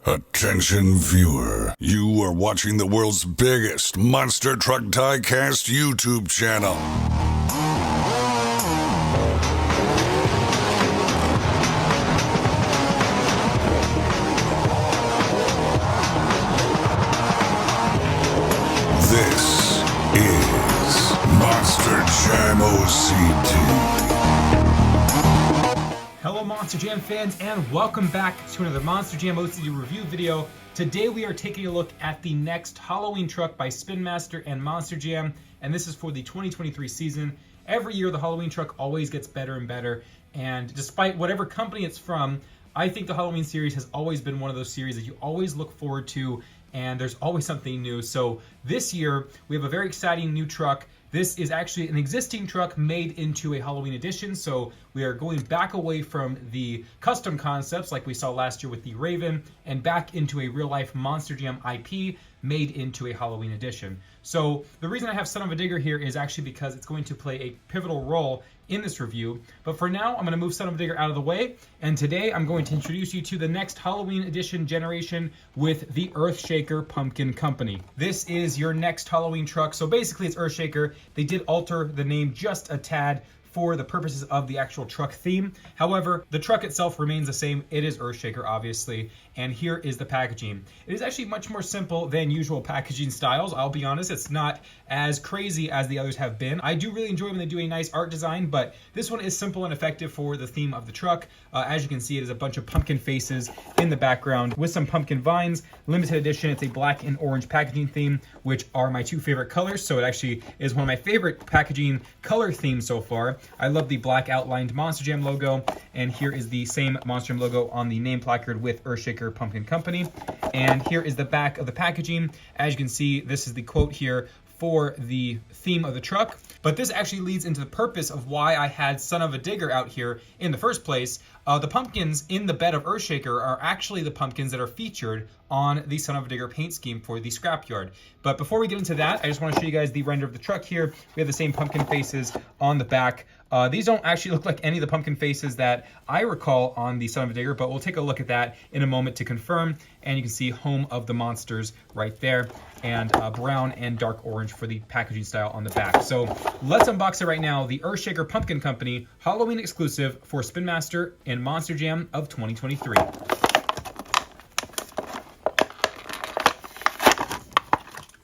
Attention viewer, you are watching the world's biggest Monster Truck Diecast YouTube channel. This is Monster Jam OCD. Hello Monster Jam fans, and welcome back to another Monster Jam OCD review video. Today we are taking a look at the next Halloween truck by Spin Master and Monster Jam, and this is for the 2023 season. Every year the Halloween truck always gets better and better, and despite whatever company it's from, I think the Halloween series has always been one of those series that you always look forward to, and there's always something new. So this year we have a very exciting new truck. This is actually an existing truck made into a Halloween edition, so we are going back away from the custom concepts like we saw last year with the Raven and back into a real-life Monster Jam IP made into a Halloween edition. So the reason I have Son of a Digger here is actually because it's going to play a pivotal role in this review. But for now, I'm going to move Son of a Digger out of the way, and today I'm going to introduce you to the next Halloween edition generation with the Earthshaker Pumpkin Company. This is your next Halloween truck, so basically it's Earthshaker. They did alter the name just a tad for the purposes of the actual truck theme. However, the truck itself remains the same. It is Earthshaker, obviously, and here is the packaging. It is actually much more simple than usual packaging styles. I'll be honest, it's not as crazy as the others have been. I do really enjoy when they do a nice art design, but this one is simple and effective for the theme of the truck. As you can see, it is a bunch of pumpkin faces in the background with some pumpkin vines. Limited edition, it's a black and orange packaging theme, which are my two favorite colors, so it actually is one of my favorite packaging color themes so far. I love the black outlined Monster Jam logo, and here is the same Monster Jam logo on the name placard with Earthshaker Pumpkin Company. And here is the back of the packaging. As you can see, this is the quote here for the theme of the truck. But this actually leads into the purpose of why I had Son of a Digger out here in the first place. The pumpkins in the bed of Earthshaker are actually the pumpkins that are featured on the Son of a Digger paint scheme for the scrapyard. But before we get into that, I just want to show you guys the render of the truck here. We have the same pumpkin faces on the back. These don't actually look like any of the pumpkin faces that I recall on the Son of a Digger, but we'll take a look at that in a moment to confirm. And you can see Home of the Monsters right there, and brown and dark orange for the packaging style on the back. So let's unbox it right now. The Earthshaker Pumpkin Company Halloween exclusive for Spin Master and Monster Jam of 2023.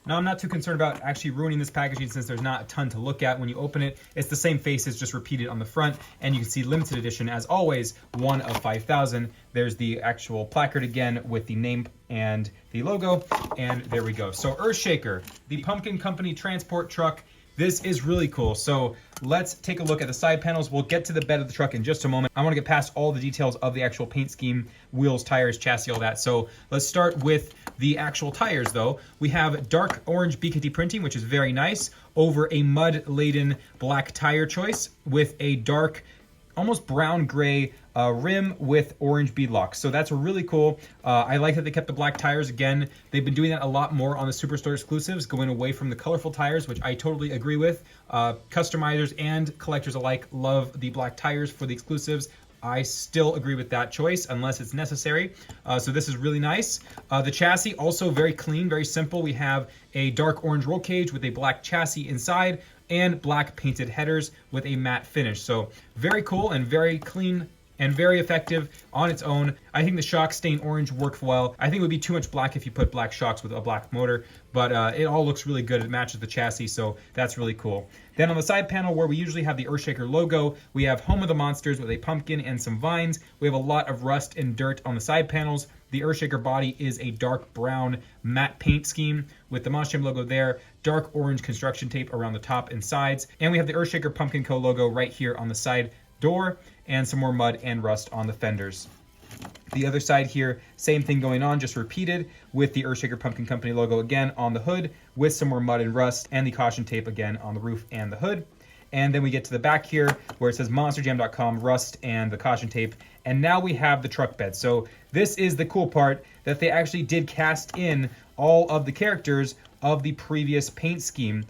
Now, I'm not too concerned about actually ruining this packaging since there's not a ton to look at when you open it. It's the same faces, just repeated on the front. And you can see limited edition, as always, 1 of 5,000. There's the actual placard again with the name and the logo. And there we go. So Earthshaker, the Pumpkin Company transport truck. This is really cool. So let's take a look at the side panels. We'll get to the bed of the truck in just a moment. I want to get past all the details of the actual paint scheme, wheels, tires, chassis, all that. So let's start with the actual tires though. We have dark orange BKT printing, which is very nice, over a mud-laden black tire choice with a dark, almost brown gray rim with orange beadlocks. So that's really cool. I like that they kept the black tires. Again, they've been doing that a lot more on the Superstore exclusives, going away from the colorful tires, which I totally agree with. Customizers and collectors alike love the black tires for the exclusives. I still agree with that choice unless it's necessary. So this is really nice. The chassis also very clean, very simple. We have a dark orange roll cage with a black chassis inside and black painted headers with a matte finish. So very cool and very clean and very effective on its own. I think the shock stain orange worked well. I think it would be too much black if you put black shocks with a black motor, but it all looks really good. It matches the chassis, so that's really cool. Then on the side panel where we usually have the Earthshaker logo, we have Home of the Monsters with a pumpkin and some vines. We have a lot of rust and dirt on the side panels. The Earthshaker body is a dark brown matte paint scheme with the Monster Jam logo there, dark orange construction tape around the top and sides, and we have the Earthshaker Pumpkin Co. logo right here on the side door, and some more mud and rust on the fenders. The other side here, same thing going on, just repeated with the Earthshaker Pumpkin Company logo again on the hood with some more mud and rust, and the caution tape again on the roof and the hood. And then we get to the back here where it says monsterjam.com, rust, and the caution tape. And now we have the truck bed. So this is the cool part, that they actually did cast in all of the characters of the previous paint scheme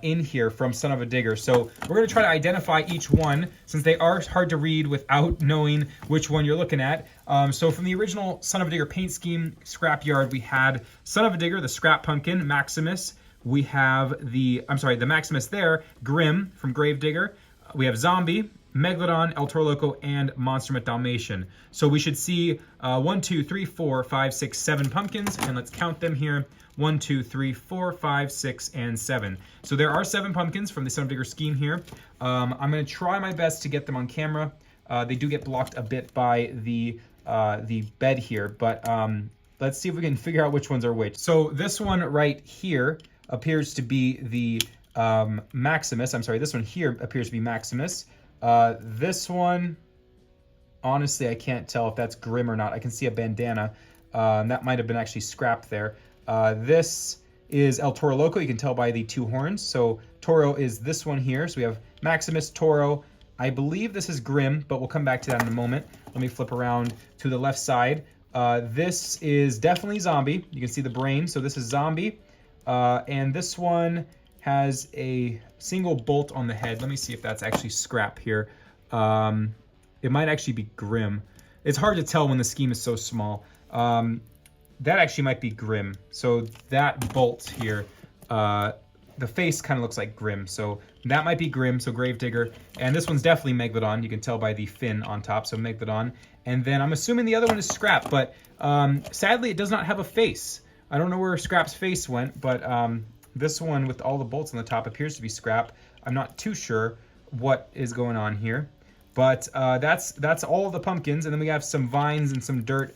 in here from Son of a Digger. So we're going to try to identify each one, since they are hard to read without knowing which one you're looking at. So from the original Son of a Digger paint scheme scrapyard, we had Son of a Digger, the Scrap Pumpkin, Maximus. We have the Maximus there, Grim from Gravedigger. We have Zombie, Megalodon, El Toro Loco, and Monster Mutt Dalmatian. So we should see 1, 2, 3, 4, 5, 6, 7 pumpkins, and let's count them here. 1, 2, 3, 4, 5, 6, and 7. So there are 7 pumpkins from the Son of a Digger scheme here. I'm going to try my best to get them on camera. They do get blocked a bit by the bed here, but let's see if we can figure out which ones are which. So this one right here appears to be the Maximus. I'm sorry, this one here appears to be Maximus. This one, honestly, I can't tell if that's Grim or not. I can see a bandana. That might have been actually scrapped there. This is El Toro Loco. You can tell by the 2 horns. So Toro is this one here. So we have Maximus, Toro. I believe this is Grim, but we'll come back to that in a moment. Let me flip around to the left side. This is definitely Zombie. You can see the brain. So this is Zombie. And this one has a single bolt on the head. Let me see if that's actually scrap here. It might actually be Grim. It's hard to tell when the scheme is so small. That actually might be Grim. So that bolt here, the face kind of looks like Grim. So that might be Grim, so Gravedigger. And this one's definitely Megalodon. You can tell by the fin on top, so Megalodon. And then I'm assuming the other one is Scrap, but sadly it does not have a face. I don't know where Scrap's face went, but this one with all the bolts on the top appears to be Scrap. I'm not too sure what is going on here. But that's all of the pumpkins, and then we have some vines and some dirt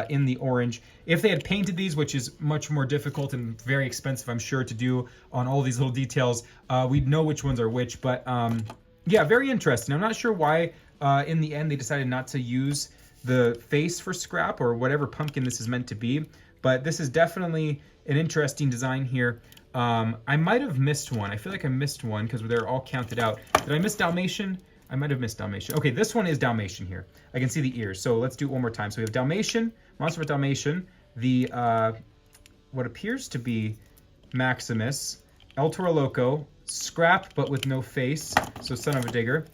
in the orange. If they had painted these, which is much more difficult and very expensive, I'm sure, to do on all these little details, we'd know which ones are which. But yeah, very interesting. I'm not sure why in the end they decided not to use the face for Scrap or whatever pumpkin this is meant to be. But this is definitely an interesting design here. I might have missed one. I feel like I missed one because they're all counted out. Did I miss Dalmatian? I might have missed Dalmatian. Okay, this one is Dalmatian here. I can see the ears. So let's do it one more time. So we have Dalmatian, Monster Mutt Dalmatian, the what appears to be Maximus, El Toro Loco, Scrap but with no face, so Son of a Digger.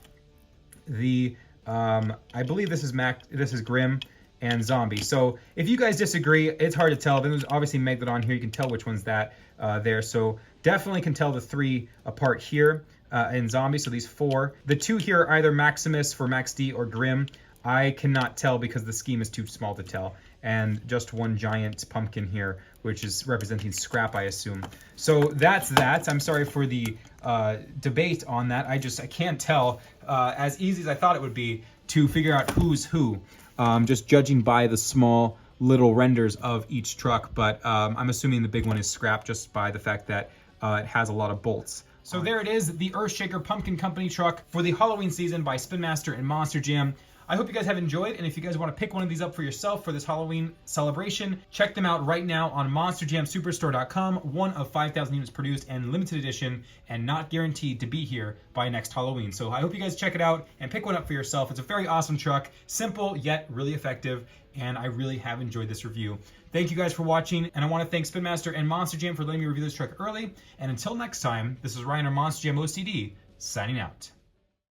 The I believe this is Grim and Zombie. So if you guys disagree, it's hard to tell. Then there's obviously Megalodon here. You can tell which one's that there. So definitely can tell the 3 apart here. In Zombie, so these 4. The 2 here are either Maximus for Max D or Grim. I cannot tell because the scheme is too small to tell. And just one giant pumpkin here, which is representing Scrap, I assume. So that's that. I'm sorry for the debate on that. I can't tell as easy as I thought it would be to figure out who's who, just judging by the small little renders of each truck. But I'm assuming the big one is Scrap just by the fact that it has a lot of bolts. So there it is, the Earthshaker Pumpkin Company truck for the Halloween season by Spin Master and Monster Jam. I hope you guys have enjoyed, and if you guys want to pick one of these up for yourself for this Halloween celebration, check them out right now on MonsterJamSuperstore.com. One of 5,000 units produced and limited edition, and not guaranteed to be here by next Halloween. So I hope you guys check it out and pick one up for yourself. It's a very awesome truck, simple yet really effective, and I really have enjoyed this review. Thank you guys for watching, and I want to thank Spin Master and Monster Jam for letting me review this truck early. And until next time, this is Ryan on Monster Jam OCD, signing out.